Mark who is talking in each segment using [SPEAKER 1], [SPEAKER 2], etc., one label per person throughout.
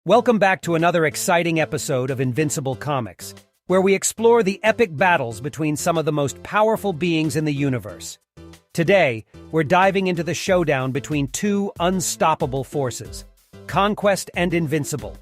[SPEAKER 1] Welcome back to another exciting episode of Invincible Comics, where we explore the epic battles between some of the most powerful beings in the universe. Today, we're diving into the showdown between two unstoppable forces, Conquest and Invincible.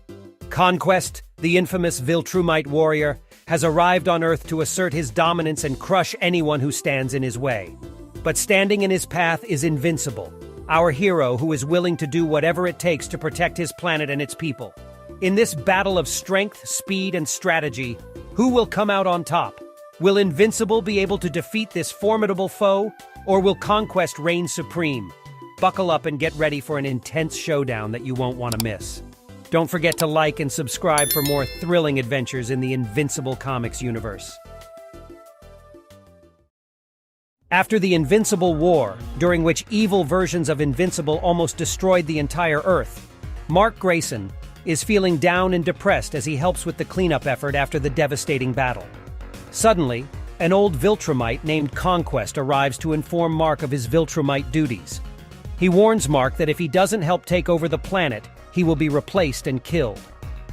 [SPEAKER 1] Conquest, the infamous Viltrumite warrior, has arrived on Earth to assert his dominance and crush anyone who stands in his way. But standing in his path is Invincible, our hero who is willing to do whatever it takes to protect his planet and its people. In this battle of strength, speed, and strategy, who will come out on top? Will Invincible be able to defeat this formidable foe, or will Conquest reign supreme? Buckle up and get ready for an intense showdown that you won't want to miss. Don't forget to like and subscribe for more thrilling adventures in the Invincible Comics universe. After the Invincible War, during which evil versions of Invincible almost destroyed the entire Earth, Mark Grayson is feeling down and depressed as he helps with the cleanup effort after the devastating battle. Suddenly, an old Viltrumite named Conquest arrives to inform Mark of his Viltrumite duties. He warns Mark that if he doesn't help take over the planet, he will be replaced and killed.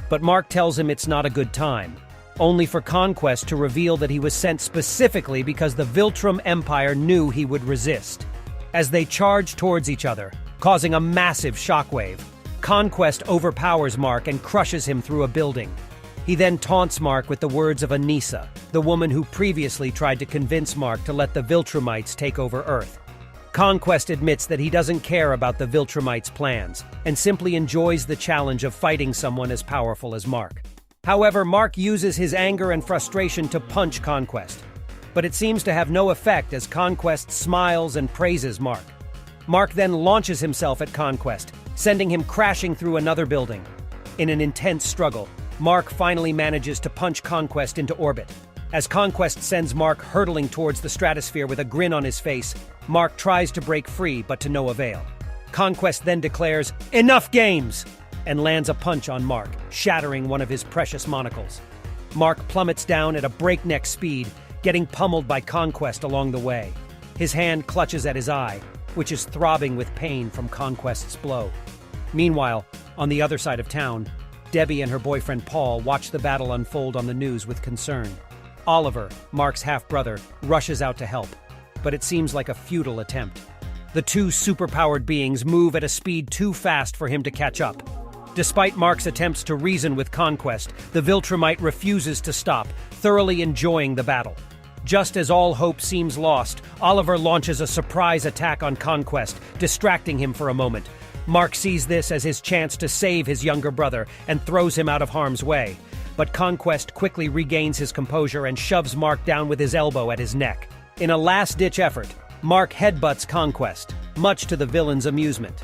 [SPEAKER 1] But Mark tells him it's not a good time, only for Conquest to reveal that he was sent specifically because the Viltrum Empire knew he would resist. As they charge towards each other, causing a massive shockwave, Conquest overpowers Mark and crushes him through a building. He then taunts Mark with the words of Anissa, the woman who previously tried to convince Mark to let the Viltrumites take over Earth. Conquest admits that he doesn't care about the Viltrumites' plans, and simply enjoys the challenge of fighting someone as powerful as Mark. However, Mark uses his anger and frustration to punch Conquest, but it seems to have no effect as Conquest smiles and praises Mark. Mark then launches himself at Conquest, sending him crashing through another building. In an intense struggle, Mark finally manages to punch Conquest into orbit. As Conquest sends Mark hurtling towards the stratosphere with a grin on his face, Mark tries to break free, but to no avail. Conquest then declares, "Enough games!" and lands a punch on Mark, shattering one of his precious monocles. Mark plummets down at a breakneck speed, getting pummeled by Conquest along the way. His hand clutches at his eye, which is throbbing with pain from Conquest's blow. Meanwhile, on the other side of town, Debbie and her boyfriend Paul watch the battle unfold on the news with concern. Oliver, Mark's half-brother, rushes out to help, but it seems like a futile attempt. The two superpowered beings move at a speed too fast for him to catch up. Despite Mark's attempts to reason with Conquest, the Viltrumite refuses to stop, thoroughly enjoying the battle. Just as all hope seems lost, Oliver launches a surprise attack on Conquest, distracting him for a moment. Mark sees this as his chance to save his younger brother and throws him out of harm's way. But Conquest quickly regains his composure and shoves Mark down with his elbow at his neck. In a last-ditch effort, Mark headbutts Conquest, much to the villain's amusement.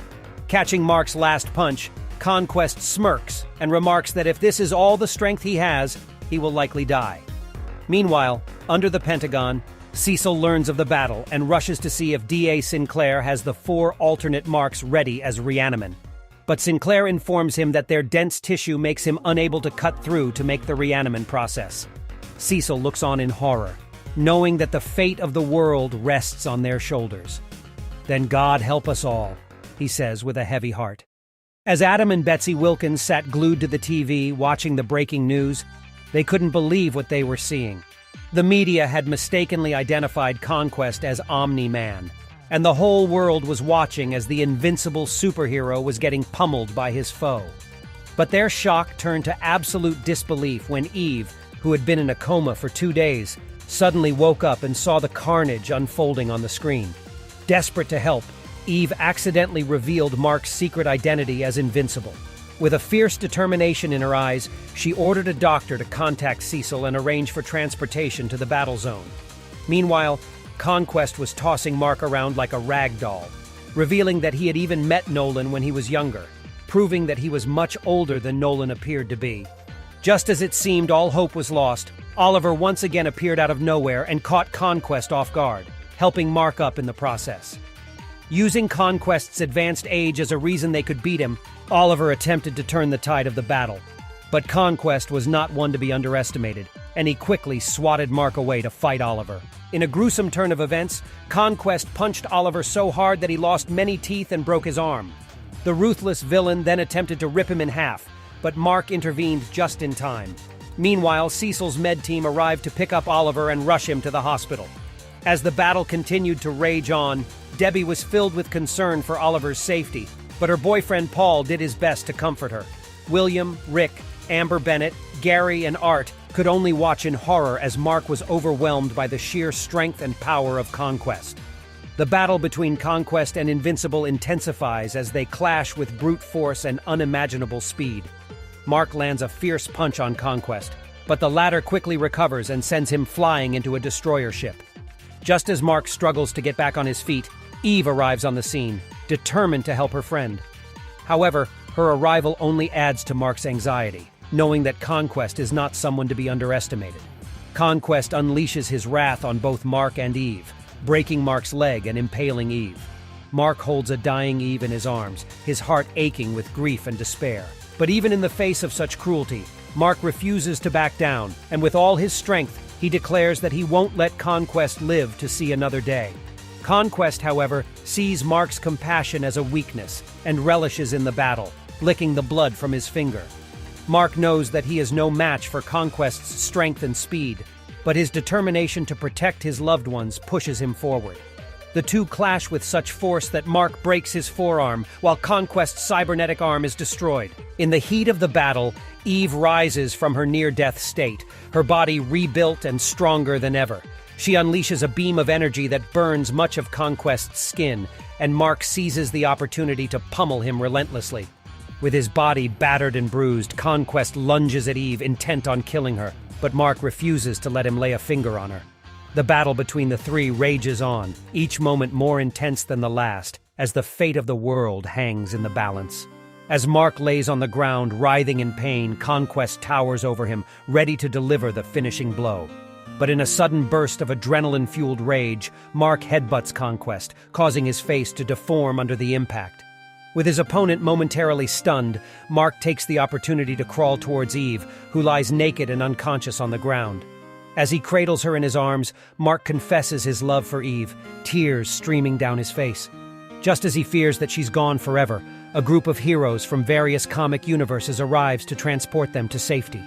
[SPEAKER 1] Catching Mark's last punch, Conquest smirks and remarks that if this is all the strength he has, he will likely die. Meanwhile, under the Pentagon, Cecil learns of the battle and rushes to see if D.A. Sinclair has the 4 alternate Marks ready as Reaniman. But Sinclair informs him that their dense tissue makes him unable to cut through to make the Reaniman process. Cecil looks on in horror, knowing that the fate of the world rests on their shoulders. "Then God help us all," he says with a heavy heart. As Adam and Betsy Wilkins sat glued to the TV watching the breaking news, they couldn't believe what they were seeing. The media had mistakenly identified Conquest as Omni-Man, and the whole world was watching as the invincible superhero was getting pummeled by his foe. But their shock turned to absolute disbelief when Eve, who had been in a coma for 2 days, suddenly woke up and saw the carnage unfolding on the screen. Desperate to help, Eve accidentally revealed Mark's secret identity as Invincible. With a fierce determination in her eyes, she ordered a doctor to contact Cecil and arrange for transportation to the battle zone. Meanwhile, Conquest was tossing Mark around like a rag doll, revealing that he had even met Nolan when he was younger, proving that he was much older than Nolan appeared to be. Just as it seemed all hope was lost, Oliver once again appeared out of nowhere and caught Conquest off guard, helping Mark up in the process. Using Conquest's advanced age as a reason they could beat him, Oliver attempted to turn the tide of the battle. But Conquest was not one to be underestimated, and he quickly swatted Mark away to fight Oliver. In a gruesome turn of events, Conquest punched Oliver so hard that he lost many teeth and broke his arm. The ruthless villain then attempted to rip him in half, but Mark intervened just in time. Meanwhile, Cecil's med team arrived to pick up Oliver and rush him to the hospital. As the battle continued to rage on, Debbie was filled with concern for Oliver's safety, but her boyfriend Paul did his best to comfort her. William, Rick, Amber Bennett, Gary, and Art could only watch in horror as Mark was overwhelmed by the sheer strength and power of Conquest. The battle between Conquest and Invincible intensifies as they clash with brute force and unimaginable speed. Mark lands a fierce punch on Conquest, but the latter quickly recovers and sends him flying into a destroyer ship. Just as Mark struggles to get back on his feet, Eve arrives on the scene, determined to help her friend. However, her arrival only adds to Mark's anxiety, knowing that Conquest is not someone to be underestimated. Conquest unleashes his wrath on both Mark and Eve, breaking Mark's leg and impaling Eve. Mark holds a dying Eve in his arms, his heart aching with grief and despair. But even in the face of such cruelty, Mark refuses to back down, and with all his strength, he declares that he won't let Conquest live to see another day. Conquest, however, sees Mark's compassion as a weakness and relishes in the battle, licking the blood from his finger. Mark knows that he is no match for Conquest's strength and speed, but his determination to protect his loved ones pushes him forward. The two clash with such force that Mark breaks his forearm, while Conquest's cybernetic arm is destroyed. In the heat of the battle, Eve rises from her near-death state, her body rebuilt and stronger than ever. She unleashes a beam of energy that burns much of Conquest's skin, and Mark seizes the opportunity to pummel him relentlessly. With his body battered and bruised, Conquest lunges at Eve, intent on killing her, but Mark refuses to let him lay a finger on her. The battle between the three rages on, each moment more intense than the last, as the fate of the world hangs in the balance. As Mark lays on the ground, writhing in pain, Conquest towers over him, ready to deliver the finishing blow. But in a sudden burst of adrenaline-fueled rage, Mark headbutts Conquest, causing his face to deform under the impact. With his opponent momentarily stunned, Mark takes the opportunity to crawl towards Eve, who lies naked and unconscious on the ground. As he cradles her in his arms, Mark confesses his love for Eve, tears streaming down his face. Just as he fears that she's gone forever, a group of heroes from various comic universes arrives to transport them to safety.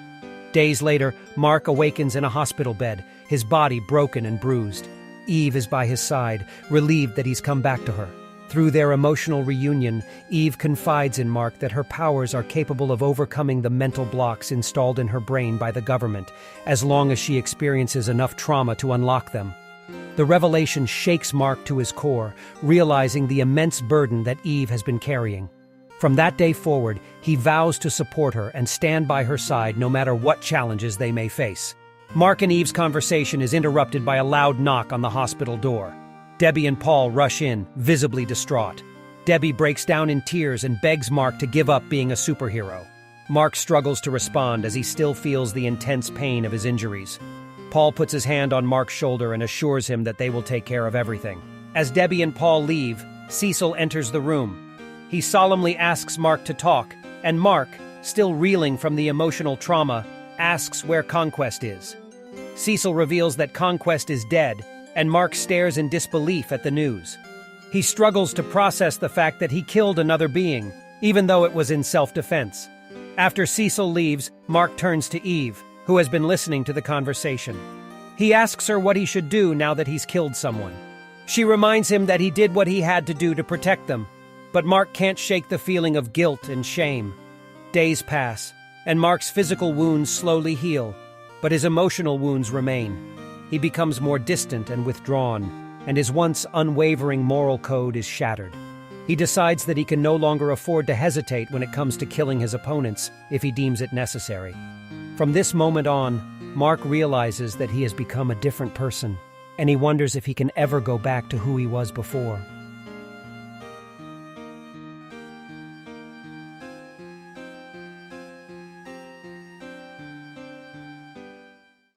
[SPEAKER 1] Days later, Mark awakens in a hospital bed, his body broken and bruised. Eve is by his side, relieved that he's come back to her. Through their emotional reunion, Eve confides in Mark that her powers are capable of overcoming the mental blocks installed in her brain by the government, as long as she experiences enough trauma to unlock them. The revelation shakes Mark to his core, realizing the immense burden that Eve has been carrying. From that day forward, he vows to support her and stand by her side no matter what challenges they may face. Mark and Eve's conversation is interrupted by a loud knock on the hospital door. Debbie and Paul rush in, visibly distraught. Debbie breaks down in tears and begs Mark to give up being a superhero. Mark struggles to respond as he still feels the intense pain of his injuries. Paul puts his hand on Mark's shoulder and assures him that they will take care of everything. As Debbie and Paul leave, Cecil enters the room. He solemnly asks Mark to talk, and Mark, still reeling from the emotional trauma, asks where Conquest is. Cecil reveals that Conquest is dead, and Mark stares in disbelief at the news. He struggles to process the fact that he killed another being, even though it was in self-defense. After Cecil leaves, Mark turns to Eve, who has been listening to the conversation. He asks her what he should do now that he's killed someone. She reminds him that he did what he had to do to protect them, but Mark can't shake the feeling of guilt and shame. Days pass, and Mark's physical wounds slowly heal, but his emotional wounds remain. He becomes more distant and withdrawn, and his once unwavering moral code is shattered. He decides that he can no longer afford to hesitate when it comes to killing his opponents if he deems it necessary. From this moment on, Mark realizes that he has become a different person, and he wonders if he can ever go back to who he was before.